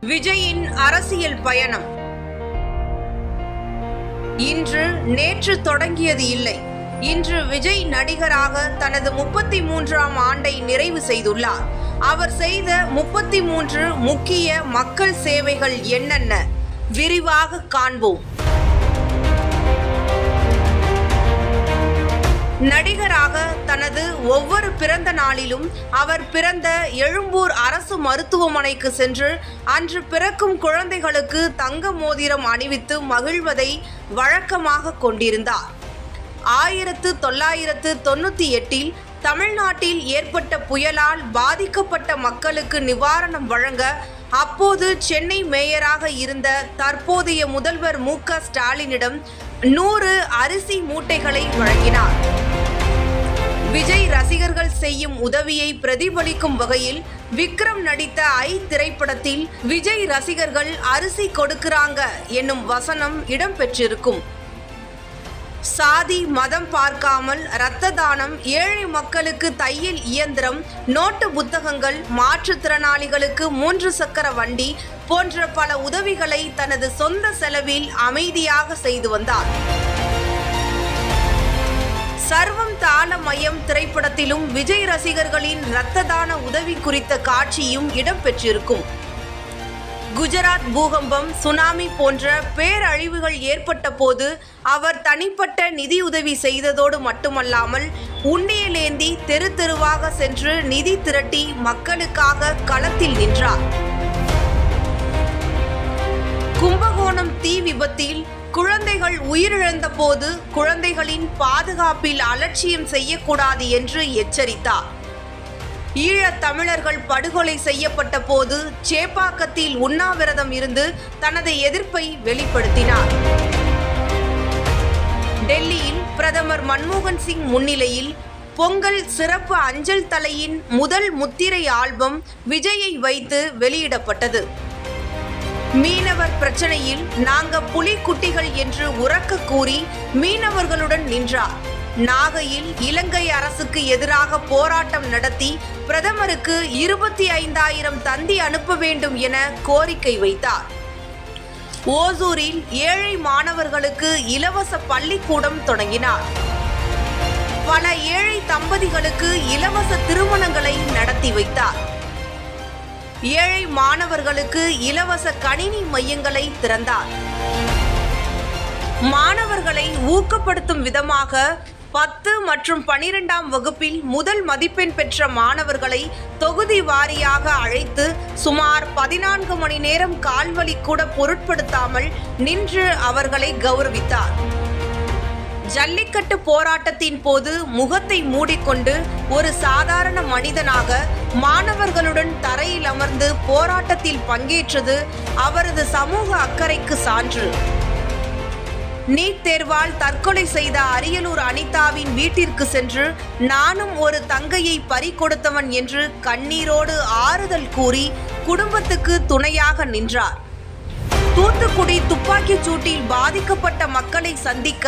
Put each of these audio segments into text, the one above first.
விஜயின் அரசியல் பயணம் இன்று நேற்று தொடங்கியது இல்லை. இன்று விஜய் நடிகராக தனது 33ஆம் ஆண்டை நிறைவு செய்துள்ளார். அவர் செய்த 33 முக்கிய மக்கள் சேவைகள் என்னென்ன விரிவாக காண்போம். நடிகராக தனது ஒவ்வொரு பிறந்த நாளிலும் அவர் பிறந்த எழும்பூர் அரசு மருத்துவமனைக்கு சென்று அன்று பிறக்கும் குழந்தைகளுக்கு தங்க மோதிரம் அணிவித்து மகிழ்வதை வழக்கமாக கொண்டிருந்தார். 1998இல் தமிழ்நாட்டில் ஏற்பட்ட புயலால் பாதிக்கப்பட்ட மக்களுக்கு நிவாரணம் வழங்க அப்போது சென்னை மேயராக இருந்த தற்போதைய முதல்வர் மு.க. ஸ்டாலினிடம் 100 அரிசி மூட்டைகளை வழங்கினார். விஜய் ரசிகர்கள் செய்யும் உதவியை பிரதிபலிக்கும் வகையில் விக்ரம் நடித்த ஐ திரைப்படத்தில் விஜய் ரசிகர்கள் அரிசி கொடுக்கிறாங்க என்னும் வசனம் இடம்பெற்றிருக்கும். சாதி மதம் பார்க்காமல் இரத்த தானம், ஏழை மக்களுக்கு தையல் இயந்திரம், நோட்டு புத்தகங்கள், மாற்றுத்திறனாளிகளுக்கு 3 சக்கர வண்டி போன்ற பல உதவிகளை தனது சொந்த செலவில் அமைதியாக செய்து வந்தார். சர்வம் தான மையம் திரைப்படத்திலும் விஜய் ரசிகர்களின் இரத்த தான உதவி குறித்த காட்சியும் இடம்பெற்றிருக்கும். குஜராத் பூகம்பம், சுனாமி போன்ற பேரழிவுகள் ஏற்பட்ட போது அவர் தனிப்பட்ட நிதியுதவி செய்ததோடு மட்டுமல்லாமல் உண்டியலேந்தி தெரு தெருவாக சென்று நிதி திரட்டி மக்களுக்காக களத்தில் நின்றார். கும்பகோணம் தீ விபத்தில் குழந்தைகள் உயிரிழந்த போது குழந்தைகளின் பாதுகாப்பில் அலட்சியம் செய்யக்கூடாது என்று எச்சரித்தார். ஈழத் தமிழர்கள் படுகொலை செய்யப்பட்ட போது சேப்பாக்கத்தில் உண்ணாவிரதம் இருந்து தனது எதிர்ப்பை வெளிப்படுத்தினார். டெல்லியில் பிரதமர் மன்மோகன் சிங் முன்னிலையில் பொங்கல் சிறப்பு அஞ்சல் தலையின் முதல் முத்திரை ஆல்பம் விஜயை வைத்து வெளியிடப்பட்டது. மீனவர் பிரச்சனையில் நாங்க புலிக்குட்டிகள் என்று உரக்க கூறி மீனவர்களுடன் நின்றார். நாகையில் இலங்கை அரசுக்கு எதிராக போராட்டம் நடத்தி பிரதமருக்கு 25,000 தந்தி அனுப்ப வேண்டும் என கோரிக்கை வைத்தார். ஓசூரில் ஏழை மாணவர்களுக்கு இலவச பள்ளிக்கூடம் தொடங்கினார். பல ஏழை தம்பதிகளுக்கு இலவச திருமணங்களை நடத்தி வைத்தார். ஏழை மாணவர்களுக்கு இலவச கணினி மையங்களை திறந்தார். மாணவர்களை ஊக்கப்படுத்தும் விதமாக 10 மற்றும் 12ஆம் வகுப்பில் முதல் மதிப்பெண் பெற்ற மாணவர்களை தொகுதி வாரியாக அழைத்து சுமார் 14 மணி நேரம் கால்வலி கூட பொருட்படுத்தாமல் நின்று அவர்களை கௌரவித்தார். ஜல்லிக்கட்டு போராட்டத்தின் போது முகத்தை மூடிக்கொண்டு ஒரு சாதாரண மனிதனாக மாணவர்களுடன் தரையில் அமர்ந்து போராட்டத்தில் பங்கேற்றது அவரது சமூக அக்கறைக்கு சான்று. நீட் தேர்வால் தற்கொலை செய்த அரியலூர் அனிதாவின் வீட்டிற்கு சென்று நானும் ஒரு தங்கையை பறிகொடுத்தவன் என்று கண்ணீரோடு ஆறுதல் கூறி குடும்பத்துக்கு துணையாக நின்றார். தூத்துக்குடி துப்பாக்கிச் சூட்டில் பாதிக்கப்பட்ட மக்களை சந்திக்க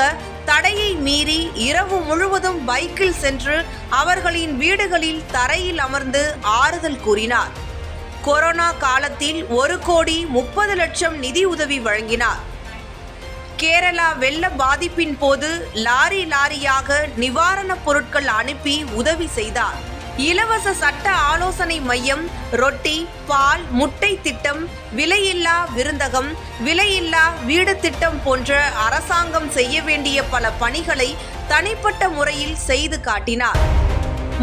தடையை மீறி இரவு முழுவதும் பைக்கில் சென்று அவர்களின் வீடுகளில் தரையில் அமர்ந்து ஆறுதல் கூறினார். கொரோனா காலத்தில் 1,30,00,000 நிதி உதவி வழங்கினார். கேரளா வெள்ள பாதிப்பின் போது லாரியாக நிவாரணப் பொருட்கள் அனுப்பி உதவி செய்தார். இலவச சட்ட ஆலோசனை மையம், ரொட்டி, பால், முட்டை திட்டம், விலையில்லா விருந்தகம், விலையில்லா வீடு திட்டம் போன்ற அரசாங்கம் செய்ய வேண்டிய பல பணிகளை தனிப்பட்ட முறையில் செய்து காட்டினார்.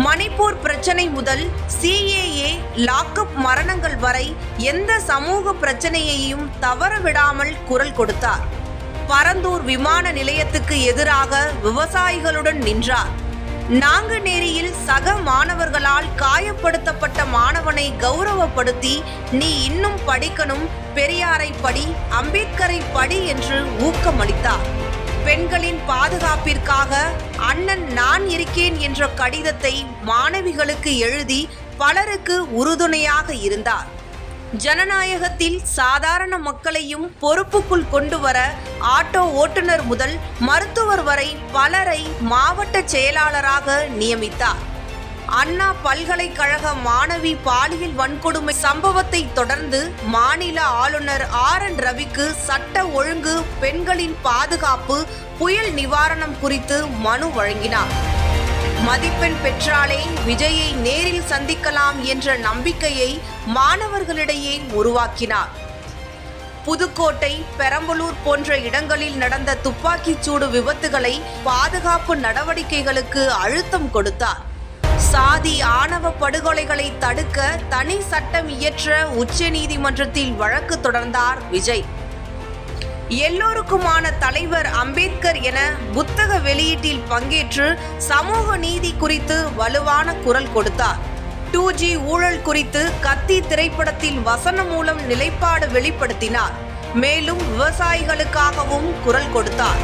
மணிப்பூர் பிரச்சனை முதல் CAA, லாக்அப் மரணங்கள் வரை எந்த சமூக பிரச்சனையையும் தவறவிடாமல் குரல் கொடுத்தார். பரந்தூர் விமான நிலையத்துக்கு எதிராக விவசாயிகளுடன் நின்றார். நாங்குநேரியில் சக மாணவர்களால் காயப்படுத்தப்பட்ட மாணவனை கௌரவப்படுத்தி நீ இன்னும் படிக்கணும், பெரியாரை படி, அம்பேத்கரை படி என்று ஊக்கமளித்தார். பெண்களின் பாதுகாப்பிற்காக அண்ணன் நான் இருக்கேன் என்ற கடிதத்தை மாணவிகளுக்கு எழுதி பலருக்கு உறுதுணையாக இருந்தார். ஜனநாயகத்தில் சாதாரண மக்களையும் பொறுப்புக்குள் கொண்டு வர ஆட்டோ ஓட்டுநர் முதல் மருத்துவர் வரை பலரை மாவட்ட செயலாளராக நியமித்தார். அண்ணா பல்கலைக்கழக மாணவி பாலியல் வன்கொடுமை சம்பவத்தை தொடர்ந்து மாநில ஆளுநர் RN ரவிக்கு சட்ட ஒழுங்கு, பெண்களின் பாதுகாப்பு, புயல் நிவாரணம் குறித்து மனு வழங்கினார். மதிப்பெண் பெற்றாலே விஜயை நேரில் சந்திக்கலாம் என்ற நம்பிக்கையை மாணவர்களிடையே உருவாக்கினார். புதுக்கோட்டை, பெரம்பலூர் போன்ற இடங்களில் நடந்த துப்பாக்கிச்சூடு விபத்துகளை பாதுகாப்பு நடவடிக்கைகளுக்கு அழுத்தம் கொடுத்தார். சாதி ஆணவ படுகொலைகளை தடுக்க தனி சட்டம் இயற்ற உச்சநீதிமன்றத்தில் வழக்கு தொடர்ந்தார் விஜய். எல்லோருக்குமான தலைவர் அம்பேத்கர் என புத்தக வெளியீட்டில் பங்கேற்று சமூக நீதி குறித்து வலுவான குரல் கொடுத்தார். 2G ஊழல் குறித்து கத்தி திரைப்படத்தில் வசனம் மூலம் நிலைப்பாடு வெளிப்படுத்தினார். மேலும் விவசாயிகளுக்காகவும் குரல் கொடுத்தார்.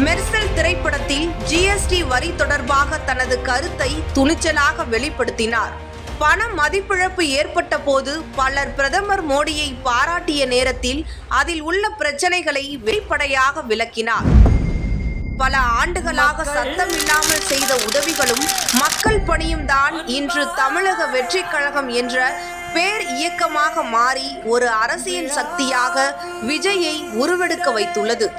மெர்சல் திரைப்படத்தில் GST வரி தொடர்பாக தனது கருத்தை துணிச்சலாக வெளிப்படுத்தினார். பண மதிப்பிழப்பு ஏற்பட்ட போது பலர் பிரதமர் மோடியை பாராட்டிய நேரத்தில் அதில் உள்ள பிரச்சனைகளை வெளிப்படையாக விளக்கினார். பல ஆண்டுகளாக சத்தம் இல்லாமல் செய்த உதவிகளும் மக்கள் பணியும் தான் இன்று தமிழக வெற்றி கழகம் என்ற பேர் இயக்கமாக மாறி ஒரு அரசியல் சக்தியாக விஜயை உருவெடுக்க வைத்துள்ளது.